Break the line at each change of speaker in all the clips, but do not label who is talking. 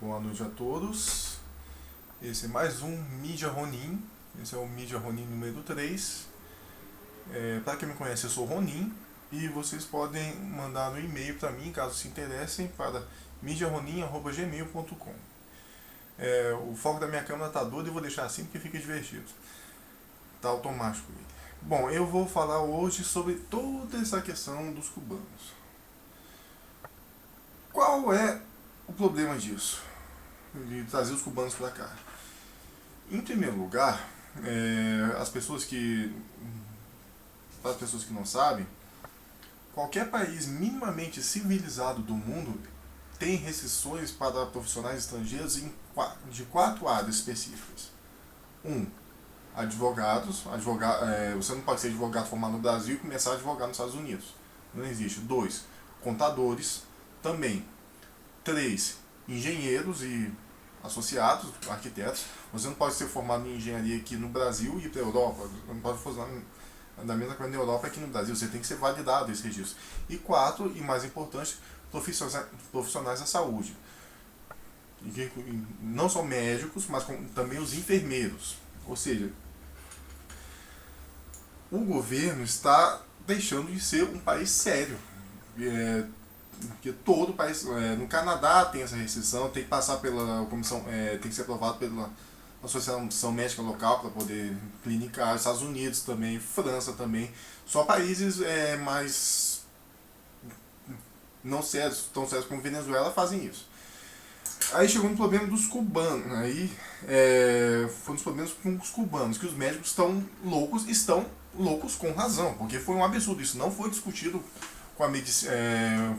Boa noite a todos. Esse é mais um Mídia Ronin. Esse é o Mídia Ronin número 3. Para quem me conhece, eu sou Ronin e vocês podem mandar no e-mail para mim, caso se interessem, para mediaronin@gmail.com. O foco da minha câmera está doido e vou deixar assim porque fica divertido. Tá automático ele. Bom, eu vou falar hoje sobre toda essa questão dos cubanos. Qual é o problema disso? De trazer os cubanos para cá? Em primeiro lugar, para as pessoas que não sabem, qualquer país minimamente civilizado do mundo tem restrições para profissionais estrangeiros de 4 áreas específicas. Advogados. Você não pode ser advogado formado no Brasil e começar a advogar nos Estados Unidos. Não existe. 2, contadores. Também. 3, engenheiros e associados, arquitetos. Você não pode ser formado em engenharia aqui no Brasil e ir para a Europa. Não pode fazer da mesma coisa na Europa aqui no Brasil. Você tem que ser validado esse registro. E 4, e mais importante, profissionais da saúde. Não só médicos, mas também os enfermeiros. Ou seja, o governo está deixando de ser um país sério. Porque todo país, no Canadá tem essa restrição, tem que passar pela comissão, tem que ser aprovado pela Associação Médica Local para poder clinicar. Estados Unidos também, França também, só países mais não sérios, tão sérios como Venezuela, fazem isso. Aí chegou no problema dos cubanos, aí foi um dos problemas com os cubanos, que os médicos estão loucos com razão, porque foi um absurdo, isso não foi discutido com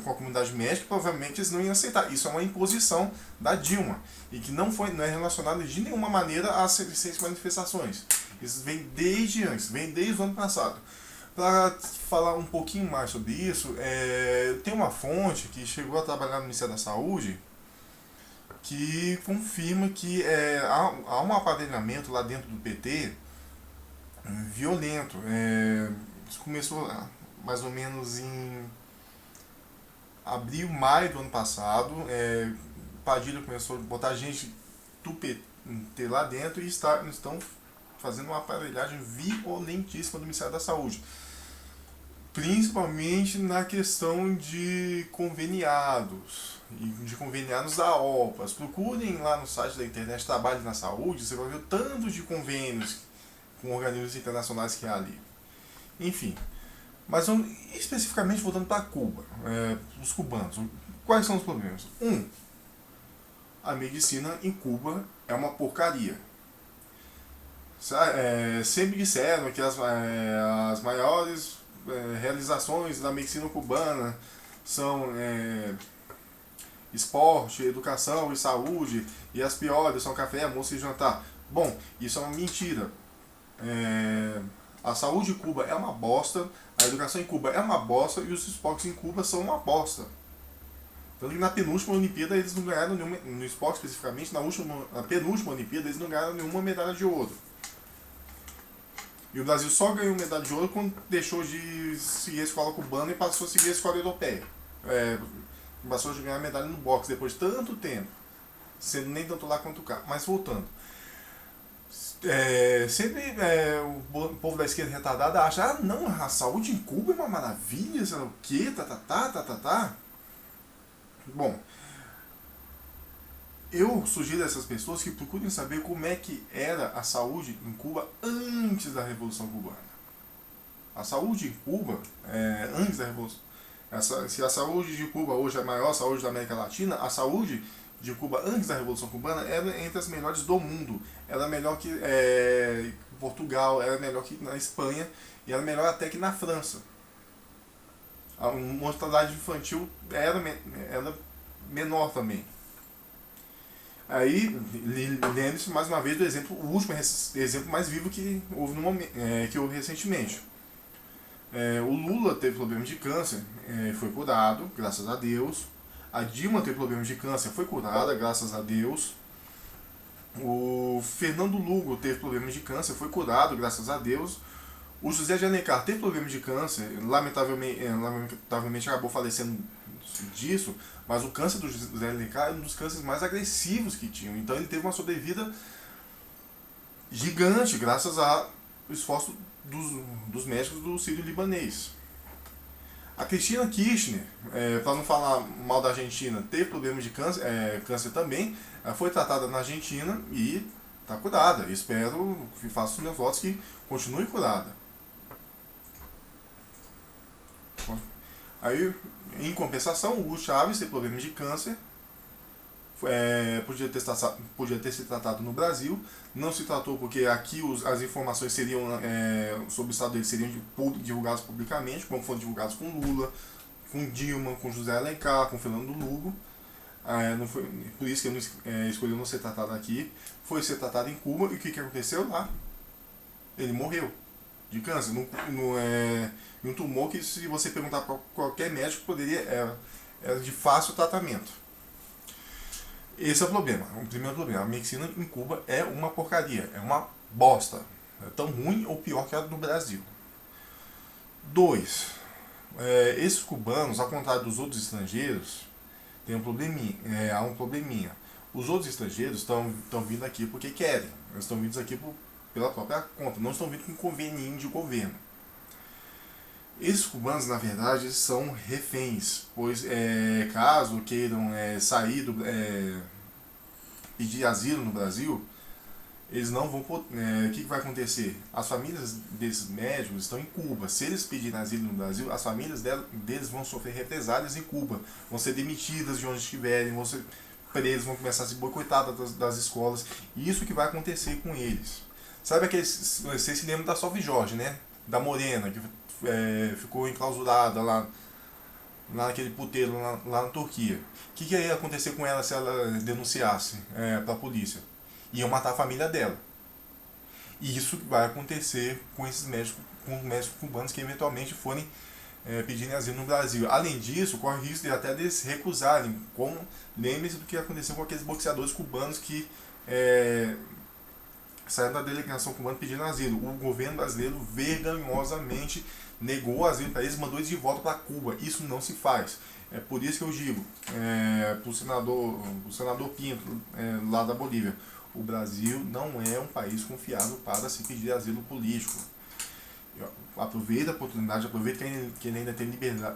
a comunidade médica, provavelmente eles não iam aceitar. Isso é uma imposição da Dilma, e que não é relacionado de nenhuma maneira às recentes manifestações. Isso vem desde antes, vem desde o ano passado. Para falar um pouquinho mais sobre isso, tem uma fonte que chegou a trabalhar no Ministério da Saúde, que confirma que há um aparelhamento lá dentro do PT violento. Isso começou mais ou menos em abril, maio do ano passado. Padilha começou a botar gente do PT lá dentro e estão fazendo uma aparelhagem violentíssima do Ministério da Saúde. Principalmente na questão de conveniados da OPAS. Procurem lá no site da internet Trabalho na Saúde, você vai ver o tanto de convênios com organismos internacionais que há ali. Enfim, mas especificamente voltando para Cuba, os cubanos. Quais são os problemas? A medicina em Cuba é uma porcaria. Sempre disseram que as maiores realizações da medicina cubana são esporte, educação e saúde, e as piores são café, almoço e jantar. Bom, isso é uma mentira. A saúde em Cuba é uma bosta, a educação em Cuba é uma bosta e os esportes em Cuba são uma bosta. Tanto que na penúltima Olimpíada eles não ganharam nenhuma, no esporte especificamente, na penúltima Olimpíada eles não ganharam nenhuma medalha de ouro. E o Brasil só ganhou medalha de ouro quando deixou de seguir a escola cubana e passou a seguir a escola europeia. Passou a ganhar medalha no boxe depois de tanto tempo, sendo nem tanto lá quanto cá. Mas voltando. Sempre o povo da esquerda retardada acha, não, a saúde em Cuba é uma maravilha, sei lá o que, Bom, eu sugiro a essas pessoas que procurem saber como é que era a saúde em Cuba antes da Revolução Cubana. A saúde em Cuba, antes da Revolução... Se a saúde de Cuba hoje é a maior saúde da América Latina, a saúde de Cuba antes da Revolução Cubana era entre as melhores do mundo. Era melhor que Portugal, era melhor que na Espanha, e era melhor até que na França. A mortalidade infantil era menor também. Aí, lembre-se mais uma vez do exemplo, o último exemplo mais vivo que houve que houve recentemente. O Lula teve problemas de câncer, foi curado, graças a Deus. A Dilma teve problemas de câncer, foi curada, graças a Deus. O Fernando Lugo teve problemas de câncer, foi curado, graças a Deus. O José de Alencar teve problemas de câncer, lamentavelmente acabou falecendo disso, mas o câncer do José Alencar é um dos cânceres mais agressivos que tinham. Então ele teve uma sobrevida gigante, graças ao esforço dos médicos do Sírio-Libanês. A Cristina Kirchner, para não falar mal da Argentina, teve problemas de câncer também, ela foi tratada na Argentina e está curada. Espero, faço os meus votos que continue curada. Aí, em compensação, o Hugo Chávez teve problemas de câncer, podia ter se tratado no Brasil, não se tratou porque aqui as informações seriam sobre o estado dele seriam divulgadas publicamente, como foram divulgadas com Lula, com Dilma, com José Alencar, com Fernando Lugo. Não foi, por isso que ele escolheu não ser tratado aqui. Foi ser tratado em Cuba e o que aconteceu lá? Ele morreu de câncer, um tumor que, se você perguntar para qualquer médico, era de fácil tratamento. Esse é o problema, o primeiro problema. A medicina em Cuba é uma porcaria, é uma bosta. É tão ruim ou pior que a do Brasil. 2. Esses cubanos, ao contrário dos outros estrangeiros, tem há um probleminha. Os outros estrangeiros estão vindo aqui porque querem. Eles estão vindo aqui pela própria conta, não estão vindo com convênio de governo. Esses cubanos, na verdade, são reféns, pois caso queiram sair pedir asilo no Brasil, eles não vão poder. O que vai acontecer? As famílias desses médicos estão em Cuba. Se eles pedirem asilo no Brasil, as famílias deles vão sofrer represálias em Cuba, vão ser demitidas de onde estiverem, vão ser presos, vão começar a ser boicotadas das escolas. E isso que vai acontecer com eles. Sabe aqueles. Vocês se lembram da Salve Jorge, né? Da Morena, que ficou enclausurada lá naquele puteiro lá na Turquia. O que ia acontecer com ela se ela denunciasse para a polícia? Iam matar a família dela. E isso vai acontecer com esses médicos, com os médicos cubanos que eventualmente forem pedirem asilo no Brasil. Além disso, corre o risco de até eles recusarem, como lembre-se do que aconteceu com aqueles boxeadores cubanos que saíram da delegação cubana pedindo asilo. O governo brasileiro vergonhosamente negou asilo para eles, mandou eles de volta para Cuba. Isso não se faz. É por isso que eu digo para o senador Pinto, lá da Bolívia, o Brasil não é um país confiável para se pedir asilo político. Aproveita a oportunidade, aproveita que ainda tem liberdade,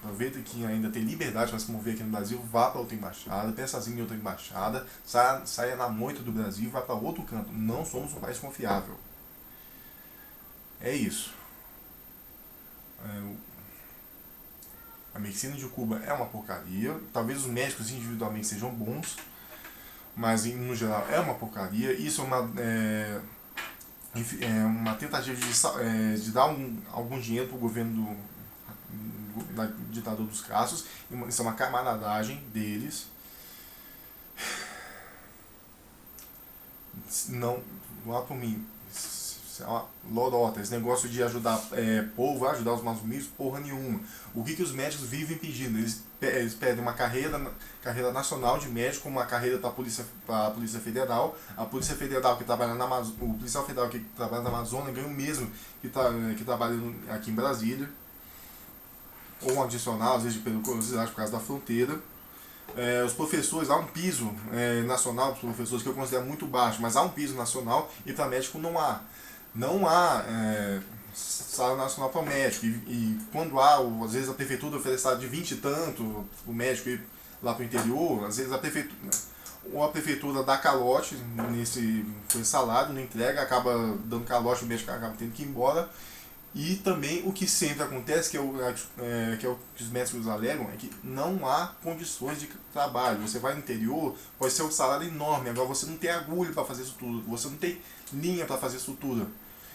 aproveita que ainda tem liberdade para se mover aqui no Brasil, vá para outra embaixada, peça asilo em outra embaixada, saia na moita do Brasil e vá para outro canto. Não somos um país confiável. É isso. A medicina de Cuba é uma porcaria. Talvez os médicos individualmente sejam bons, mas no geral é uma porcaria. Isso é uma tentativa de dar algum dinheiro para o governo da ditadura dos Castros. Isso é uma camaradagem deles. Não, lá por mim, isso é uma lorota. Esse negócio de ajudar povo, ajudar os mais humildes, porra nenhuma. O que os médicos vivem pedindo? Eles pedem uma carreira nacional de médico, uma carreira para a Polícia Federal. A Polícia Federal que trabalha na Amazônia, o policial federal que trabalha na Amazônia ganha o mesmo que trabalha aqui em Brasília. Ou um adicional, às vezes pela curiosidade, por causa da fronteira. Os professores, há um piso nacional para os professores que eu considero muito baixo, mas há um piso nacional e para médico não há. Não há salário nacional para o médico. E quando há, às vezes a prefeitura oferece salário de 20 e tanto para o médico ir lá para o interior, às vezes a prefeitura dá calote com esse salário, não entrega, acaba dando calote, o médico acaba tendo que ir embora. E também o que sempre acontece, que é o que os médicos alegam, é que não há condições de trabalho. Você vai no interior, pode ser um salário enorme, agora você não tem agulha para fazer sutura, você não tem linha para fazer sutura.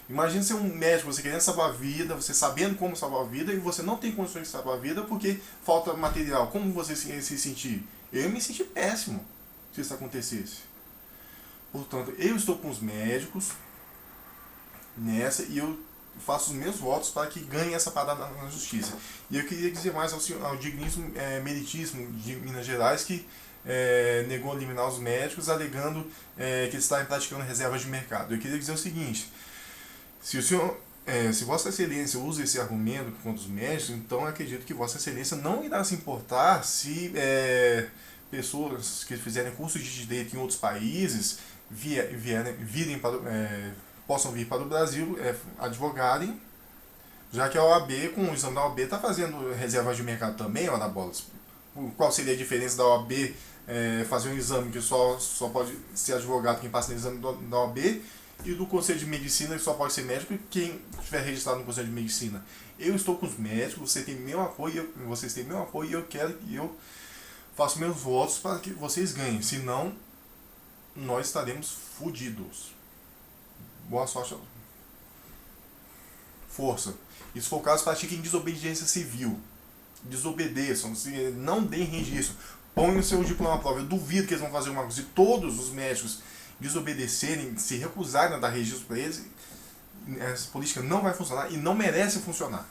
Imagina ser um médico, você querendo salvar a vida, você sabendo como salvar a vida, e você não tem condições de salvar a vida porque falta material. Como você se sentir? Eu me senti péssimo se isso acontecesse. Portanto, eu estou com os médicos nessa e eu faço os meus votos para que ganhe essa parada na justiça. E eu queria dizer mais ao digníssimo meritíssimo de Minas Gerais, que negou eliminar os médicos, alegando que eles estavam praticando reservas de mercado. Eu queria dizer o seguinte: se o senhor Se Vossa Excelência usa esse argumento contra os médicos, então eu acredito que Vossa Excelência não irá se importar se pessoas que fizerem curso de direito em outros países virem possam vir para o Brasil, advogarem, já que a OAB, com o exame da OAB, está fazendo reservas de mercado também, ora bolas. Qual seria a diferença da OAB fazer um exame que só pode ser advogado quem passa no exame da OAB, e do Conselho de Medicina que só pode ser médico quem estiver registrado no Conselho de Medicina? Eu estou com os médicos, vocês têm meu apoio e eu faço meus votos para que vocês ganhem, senão nós estaremos fodidos. Boa sorte. Força. E se for o caso, pratiquem desobediência civil. Desobedeçam, não deem registro. Põem o seu diploma à prova. Eu duvido que eles vão fazer uma coisa. Se todos os médicos desobedecerem, se recusarem a dar registro para eles, essa política não vai funcionar e não merece funcionar.